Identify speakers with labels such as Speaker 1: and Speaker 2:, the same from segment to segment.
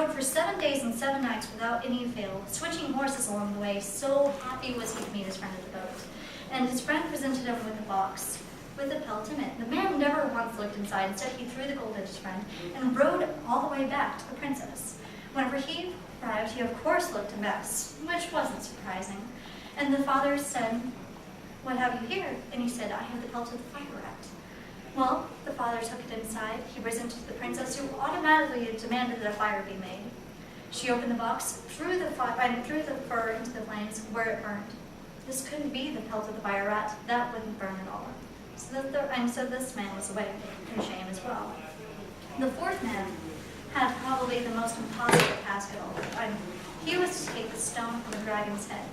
Speaker 1: rode for 7 days and 7 nights without any avail, switching horses along the way. So happy was he to meet his friend at the boat. And his friend presented him with a box with a pelt in it. The man never once looked inside. Instead, he threw the gold at his friend and rode all the way back to the princess. Whenever he arrived, he of course looked a mess, which wasn't surprising. And the father said, "What have you here?" And he said, "I have the pelt of the fire rat." Well, the father took it inside. He presented it to the princess, who automatically demanded that a fire be made. She opened the box, threw the fur into the flames, where it burned. This couldn't be the pelt of the fire rat. That wouldn't burn at all. So this man was away in shame as well. The fourth man had probably the most impossible task of all. He was to take the stone from the dragon's head.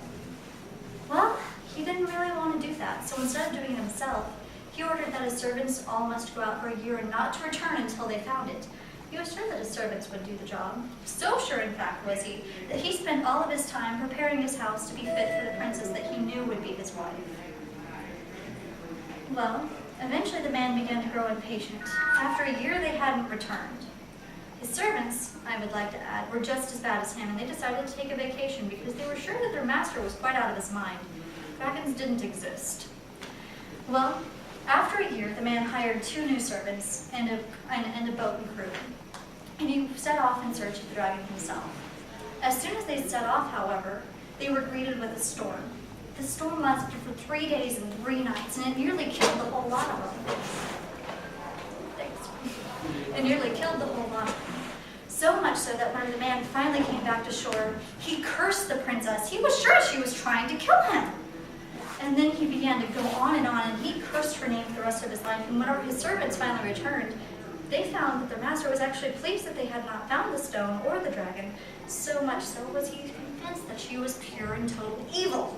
Speaker 1: Well, he didn't really want to do that, so instead of doing it himself, he ordered that his servants all must go out for a year and not to return until they found it. He was sure that his servants would do the job. So sure, in fact, was he, that he spent all of his time preparing his house to be fit for the princess that he knew would be his wife. Well, eventually the man began to grow impatient. After a year, they hadn't returned. His servants, I would like to add, were just as bad as him, and they decided to take a vacation because they were sure that their master was quite out of his mind. Dragons didn't exist. Well, after a year, the man hired 2 new servants and a boat and crew, and he set off in search of the dragon himself. As soon as they set off, however, they were greeted with a storm. The storm lasted for 3 days and 3 nights, and it nearly killed the whole lot of them. Thanks. It nearly killed the whole lot. So much so that when the man finally came back to shore, he cursed the princess. He was sure she was trying to kill him. And then he began to go on, and he cursed her name for the rest of his life. And whenever his servants finally returned, they found that their master was actually pleased that they had not found the stone or the dragon. So much so was he convinced that she was pure and total evil.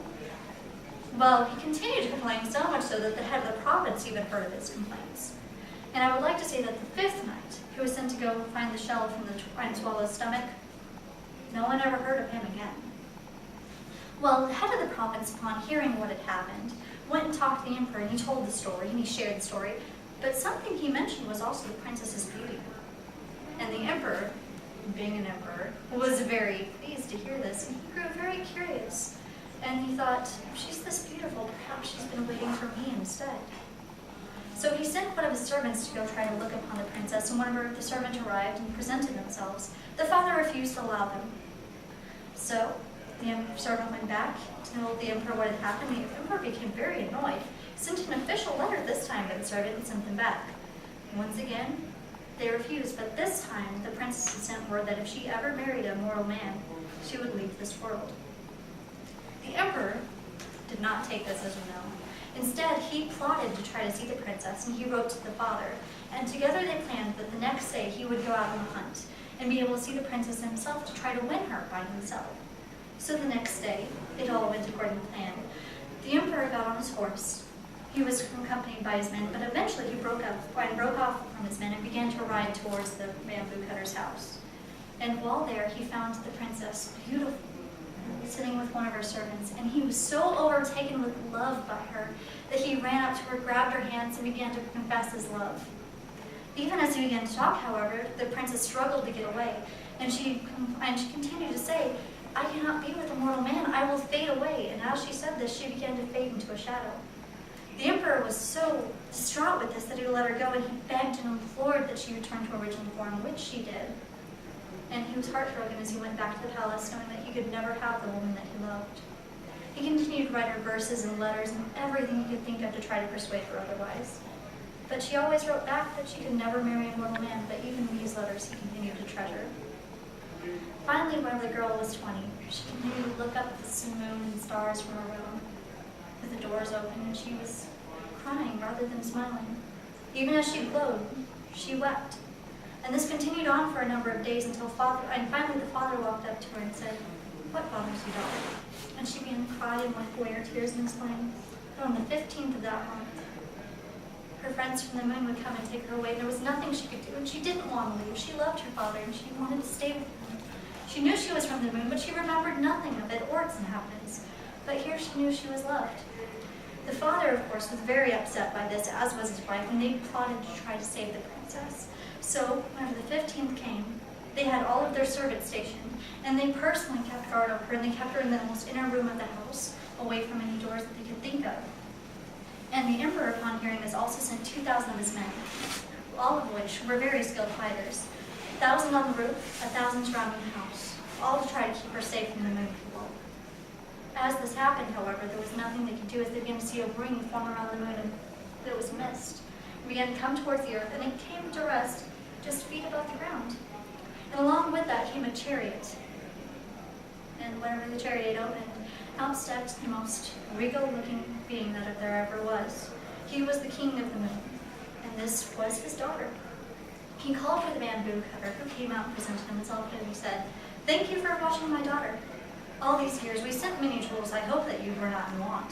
Speaker 1: Well, he continued to complain so much so that the head of the province even heard of his complaints. And I would like to say that the 5th knight, who was sent to go find the shell from the twine swallow's stomach, no one ever heard of him again. Well, the head of the province, upon hearing what had happened, went and talked to the emperor, and he told the story, and he shared the story. But something he mentioned was also the princess's beauty. And the emperor, being an emperor, was very pleased to hear this, and he grew very curious. And he thought, if she's this beautiful, perhaps she's been waiting for me instead. So he sent one of his servants to go try to look upon the princess, and whenever the servant arrived and presented themselves, the father refused to allow them. So the servant went back to tell the emperor what had happened. The emperor became very annoyed, sent an official letter this time to the servant, and sent them back. Once again, they refused, but this time the princess had sent word that if she ever married a mortal man, she would leave this world. The emperor did not take this as a no. Instead, he plotted to try to see the princess, and he wrote to the father. And together they planned that the next day he would go out on a hunt and be able to see the princess himself to try to win her by himself. So the next day, it all went according to plan. The emperor got on his horse. He was accompanied by his men, but eventually he broke off from his men and began to ride towards the bamboo cutter's house. And while there, he found the princess beautiful, sitting with one of her servants, and he was so overtaken with love by her that he ran up to her, grabbed her hands, and began to confess his love. Even as he began to talk, however, the princess struggled to get away, and she continued to say, "I cannot be with a mortal man, I will fade away." And as she said this, she began to fade into a shadow. The emperor was so distraught with this that he let her go, and he begged and implored that she return to her original form, which she did. And he was heartbroken as he went back to the palace, knowing that he could never have the woman that he loved. He continued to write her verses and letters and everything he could think of to try to persuade her otherwise. But she always wrote back that she could never marry a mortal man, but even these letters he continued to treasure. Finally, when the girl was 20, she continued to look up at the moon and stars from her room with the doors open, and she was crying rather than smiling. Even as she glowed, she wept. And this continued on for a number of days until finally the father walked up to her and said, "What bothers you, daughter?" And she began to cry and wipe away her tears and explained that on the 15th of that month, her friends from the moon would come and take her away. There was nothing she could do, and she didn't want to leave. She loved her father, and she wanted to stay with him. She knew she was from the moon, but she remembered nothing of it or its inhabitants. But here she knew she was loved. The father, of course, was very upset by this, as was his wife, and they plotted to try to save the princess. So, whenever the 15th came, They had all of their servants stationed, and they personally kept guard over her, and they kept her in the most inner room of the house, away from any doors that they could think of. And the emperor, upon hearing this, also sent 2,000 of his men, all of which were very skilled fighters, 1,000 on the roof, 1,000 surrounding the house, all to try to keep her safe from the moon people. As this happened, however, there was nothing they could do as they began to see a ring form around the moon, and it was mist. It began to come towards the earth, and it came to rest just feet above the ground. And along with that came a chariot. And whenever the chariot opened, out stepped the most regal-looking being that there ever was. He was the king of the moon, and this was his daughter. He called for the bamboo cutter, who came out and presented himself, and he said, "Thank you for watching my daughter. All these years we sent many jewels. I hope that you were not in want.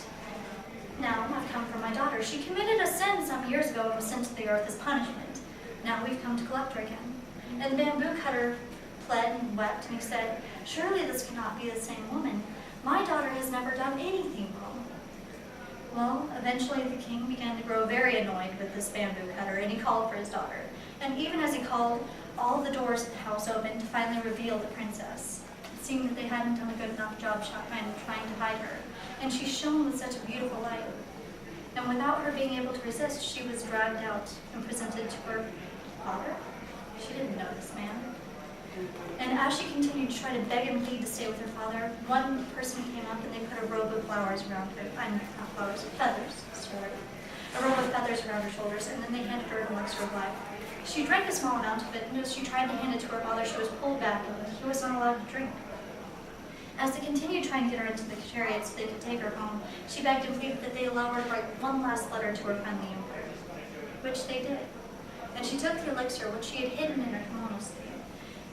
Speaker 1: Now I've come for my daughter. She committed a sin some years ago and was sent to the earth as punishment. Now we've come to collect her again." And the bamboo cutter pled and wept, and he said, "Surely this cannot be the same woman. My daughter has never done anything wrong." Well, eventually the king began to grow very annoyed with this bamboo cutter, and he called for his daughter. And even as he called, all the doors of the house opened to finally reveal the princess. It seemed that they hadn't done a good enough job trying to hide her, and she shone with such a beautiful light. And without her being able to resist, she was dragged out and presented to her father. She didn't know this man. And as she continued to try to beg and plead to stay with her father, one person came up and they put a robe of flowers around her, not flowers, feathers, sorry. A robe of feathers around her shoulders, and then they handed her an elixir of life. She drank a small amount of it, and as she tried to hand it to her father, she was pulled back, and he was not allowed to drink. As they continued trying to get her into the chariot so they could take her home, she begged and pleaded that they allow her to write one last letter to her friend the emperor, which they did. And she took the elixir, which she had hidden in her kimono sleeve,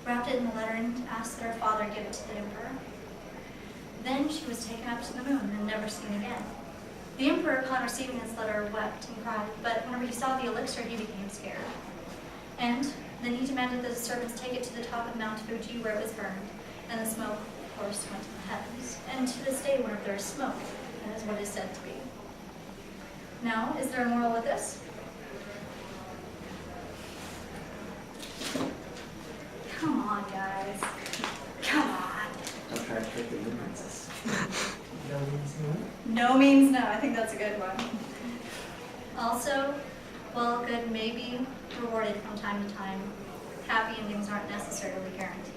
Speaker 1: wrapped it in the letter, and asked that her father give it to the emperor. Then she was taken up to the moon and never seen again. The emperor, upon receiving this letter, wept and cried, but whenever he saw the elixir, he became scared. And then he demanded that his servants take it to the top of Mount Fuji where it was burned, and the smoke, of course, went to the heavens. And to this day, whenever there is smoke, that is what is said to be. Now, is there a moral with this? Come on, guys. Come on.
Speaker 2: Don't try to trick the new princess.
Speaker 3: No means no.
Speaker 1: No means no. I think that's a good one. Also, while good may be rewarded from time to time, happy endings aren't necessarily guaranteed.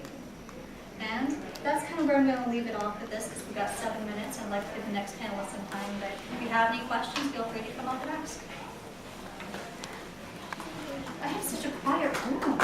Speaker 1: And that's kind of where I'm going to leave it off with this, because we've got 7 minutes, and I'd like to give the next panelist some time. But if you have any questions, feel free to come up and ask. I have such a quiet room.